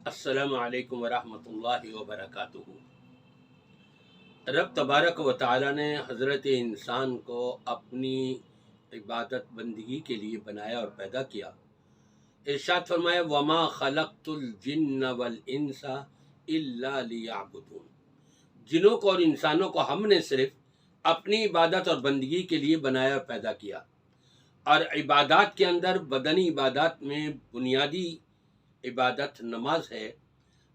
السلام علیکم ورحمۃ اللہ وبرکاتہ۔ رب تبارک و تعالی نے حضرت انسان کو اپنی عبادت بندگی کے لیے بنایا اور پیدا کیا۔ ارشاد فرمایا وما خلقت الجن والانس الا لیعبدون، جنوں کو اور انسانوں کو ہم نے صرف اپنی عبادت اور بندگی کے لیے بنایا اور پیدا کیا۔ اور عبادات کے اندر بدنی عبادات میں بنیادی عبادت نماز ہے۔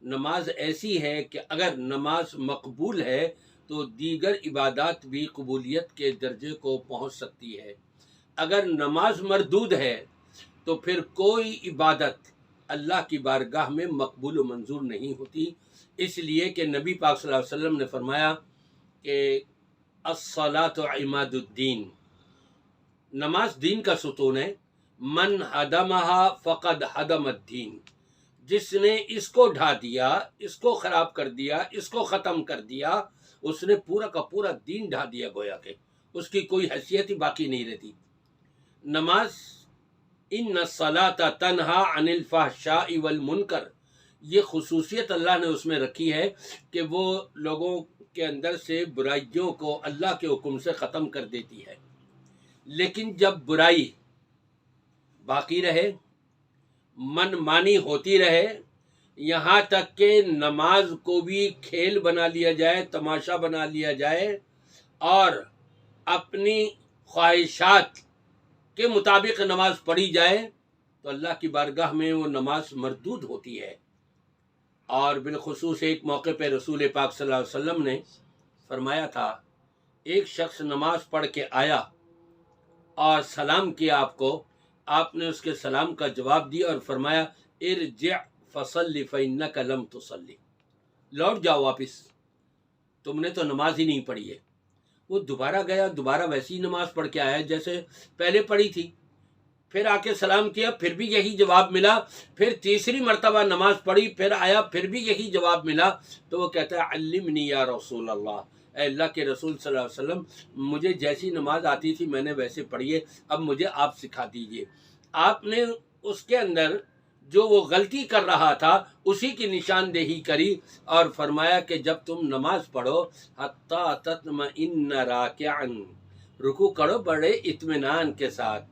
نماز ایسی ہے کہ اگر نماز مقبول ہے تو دیگر عبادات بھی قبولیت کے درجے کو پہنچ سکتی ہے۔ اگر نماز مردود ہے تو پھر کوئی عبادت اللہ کی بارگاہ میں مقبول و منظور نہیں ہوتی، اس لیے کہ نبی پاک صلی اللہ علیہ وسلم نے فرمایا کہ الصلاۃ عماد الدین، نماز دین کا ستون ہے۔ من ہدمہا فقد ہدم الدین، جس نے اس کو ڈھا دیا، اس کو خراب کر دیا، اس کو ختم کر دیا، اس نے پورا کا پورا دین ڈھا دیا، گویا کہ اس کی کوئی حیثیت ہی باقی نہیں رہتی۔ نماز ان الصلاۃ تنہا عن الفحشاء والمنکر، یہ خصوصیت اللہ نے اس میں رکھی ہے کہ وہ لوگوں کے اندر سے برائیوں کو اللہ کے حکم سے ختم کر دیتی ہے۔ لیکن جب برائی باقی رہے، من مانی ہوتی رہے، یہاں تک کہ نماز کو بھی کھیل بنا لیا جائے، تماشا بنا لیا جائے اور اپنی خواہشات کے مطابق نماز پڑھی جائے، تو اللہ کی بارگاہ میں وہ نماز مردود ہوتی ہے۔ اور بالخصوص ایک موقع پہ رسول پاک صلی اللہ علیہ وسلم نے فرمایا تھا، ایک شخص نماز پڑھ کے آیا اور سلام کیا آپ نے اس کے سلام کا جواب دیا اور فرمایا ارجع فصلی فإنک لم تصلی، لوٹ جاؤ واپس، تم نے تو نماز ہی نہیں پڑھی ہے۔ وہ دوبارہ گیا، دوبارہ ویسی نماز پڑھ کے آیا جیسے پہلے پڑھی تھی، پھر آ کے سلام کیا، پھر بھی یہی جواب ملا، پھر تیسری مرتبہ نماز پڑھی، پھر آیا، پھر بھی یہی جواب ملا، تو وہ کہتا ہے علمنی یا رسول اللہ، اے اللہ کے رسول صلی اللہ علیہ وسلم، مجھے جیسی نماز آتی تھی میں نے ویسے پڑھی ہے، اب مجھے آپ سکھا دیجئے۔ آپ نے اس کے اندر جو وہ غلطی کر رہا تھا اسی کی نشاندہی کری اور فرمایا کہ جب تم نماز پڑھو حتی تطمئن راکعا، رکوع کرو بڑے اطمینان کے ساتھ،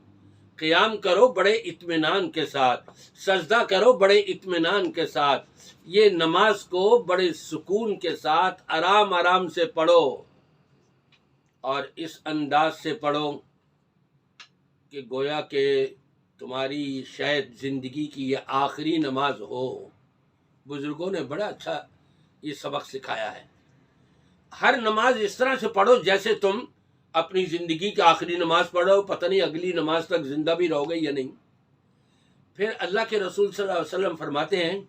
قیام کرو بڑے اطمینان کے ساتھ، سجدہ کرو بڑے اطمینان کے ساتھ، یہ نماز کو بڑے سکون کے ساتھ آرام آرام سے پڑھو اور اس انداز سے پڑھو کہ گویا کہ تمہاری شاید زندگی کی یہ آخری نماز ہو۔ بزرگوں نے بڑا اچھا یہ سبق سکھایا ہے۔ ہر نماز اس طرح سے پڑھو جیسے تم اپنی زندگی کی آخری نماز پڑھو، پتہ نہیں اگلی نماز تک زندہ بھی رہو گے یا نہیں۔ پھر اللہ کے رسول صلی اللہ علیہ وسلم فرماتے ہیں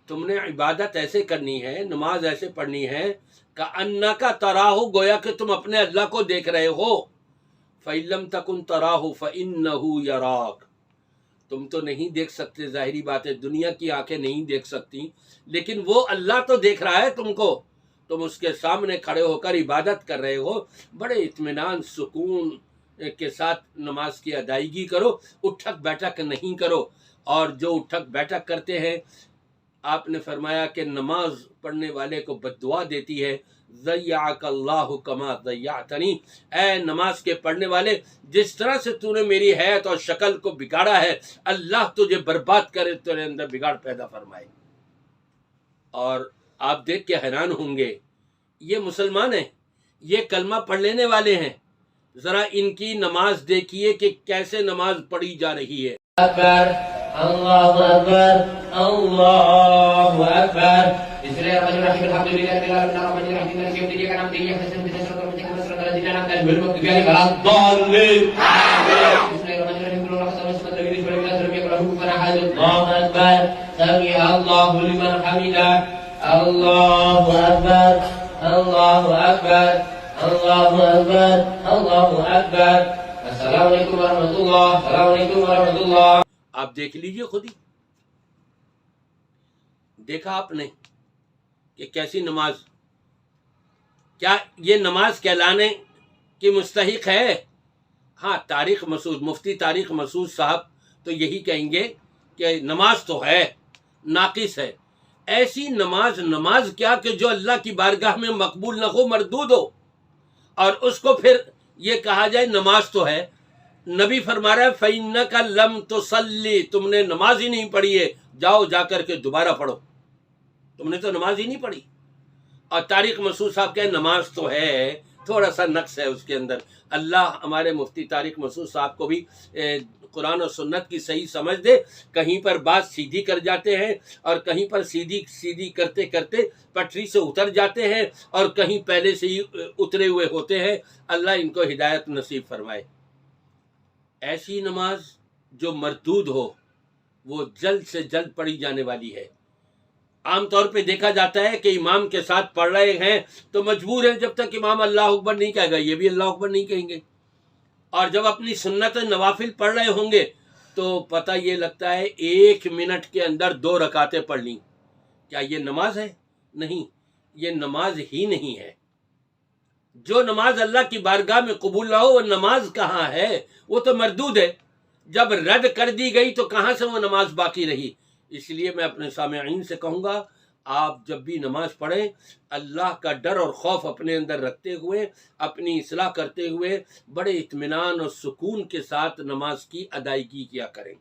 تم نے عبادت ایسے کرنی ہے، نماز ایسے پڑھنی ہے کأنک تراہ، گویا کہ تم اپنے اللہ کو دیکھ رہے ہو، فَإِن لَمْ تَكُنْ تَرَاهُ فَإِنَّهُ يَرَاكَ، تم تو نہیں دیکھ سکتے، ظاہری بات ہے، دنیا کی آنکھیں نہیں دیکھ سکتی، لیکن وہ اللہ تو دیکھ رہا ہے تم کو، تم اس کے سامنے کھڑے ہو کر عبادت کر رہے ہو، بڑے اطمینان سکون کے ساتھ نماز کی ادائیگی کرو، اٹھک بیٹھک نہیں کرو۔ اور جو اٹھک بیٹھک کرتے ہیں، آپ نے فرمایا کہ نماز پڑھنے والے کو بددعا دیتی ہے، ضیعک اللہ کما ضیعتنی، اے نماز کے پڑھنے والے جس طرح سے تو نے میری حیت اور شکل کو بگاڑا ہے، اللہ تجھے برباد کرے، تیرے اندر بگاڑ پیدا فرمائے۔ اور آپ دیکھ کے حیران ہوں گے، یہ مسلمان ہیں، یہ کلمہ پڑھ لینے والے ہیں، ذرا ان کی نماز دیکھیے کہ کیسے نماز پڑھی جا رہی ہے۔ اکبر اللہ اکبر اللہ اکبر، بسم اللہ الرحمن الرحیم، الحمد للہ رب العالمین الرحمن الرحیم مالک یوم الدین، ایاک نعبد و ایاک نستعین، اهدنا الصراط المستقیم صراط الذین انعمت علیہم غیر المغضوب علیہم ولا الضالین، آمین۔ بسم اللہ الرحمن الرحیم، قل هو الله احد الصمد لم يلد ولم يولد ولم يكن له كفوا احد، اللہ اکبر، سمع اللہ لمن حمدہ، اللہ اکبر اللہ اکبر اللہ اکبر اللہ اکبر، السلام علیکم ورحمۃ اللہ، السلام علیکم ورحمۃ اللہ۔ آپ دیکھ لیجئے خود ہی، دیکھا آپ نے کہ کیسی نماز، کیا یہ نماز کہلانے کی مستحق ہے؟ ہاں، تاریخ مسعود، مفتی تاریخ مسعود صاحب تو یہی کہیں گے کہ نماز تو ہے، ناقص ہے۔ ایسی نماز کیا کہ جو اللہ کی بارگاہ میں مقبول نہ ہو، مردود ہو، اور اس کو پھر یہ کہا جائے نماز تو ہے۔ نبی فرما رہا ہے فَإِنَّكَ لَمْ تُصَلِّ، تم نے نماز ہی نہیں پڑھی ہے، جاؤ جا کر کے دوبارہ پڑھو، تم نے تو نماز ہی نہیں پڑھی۔ اور طارق مسعود صاحب کہ نماز تو ہے، تھوڑا سا نقص ہے اس کے اندر۔ اللہ ہمارے مفتی طارق مسعود صاحب کو بھی قرآن اور سنت کی صحیح سمجھ دے۔ کہیں پر بات سیدھی کر جاتے ہیں اور کہیں پر سیدھی کرتے کرتے پٹری سے اتر جاتے ہیں، اور کہیں پہلے سے ہی اترے ہوئے ہوتے ہیں۔ اللہ ان کو ہدایت نصیب فرمائے۔ ایسی نماز جو مردود ہو وہ جلد سے جلد پڑھی جانے والی ہے۔ عام طور پہ دیکھا جاتا ہے کہ امام کے ساتھ پڑھ رہے ہیں تو مجبور ہیں، جب تک امام اللہ اکبر نہیں کہے گا یہ بھی اللہ اکبر نہیں کہیں گے، اور جب اپنی سنت نوافل پڑھ رہے ہوں گے تو پتہ یہ لگتا ہے 1 منٹ کے اندر 2 رکعتیں پڑھ لیں۔ کیا یہ نماز ہے؟ نہیں، یہ نماز ہی نہیں ہے۔ جو نماز اللہ کی بارگاہ میں قبول نہ ہو وہ نماز کہاں ہے؟ وہ تو مردود ہے۔ جب رد کر دی گئی تو کہاں سے وہ نماز باقی رہی؟ اس لیے میں اپنے سامعین سے کہوں گا، آپ جب بھی نماز پڑھیں اللہ کا ڈر اور خوف اپنے اندر رکھتے ہوئے، اپنی اصلاح کرتے ہوئے، بڑے اطمینان اور سکون کے ساتھ نماز کی ادائیگی کیا کریں۔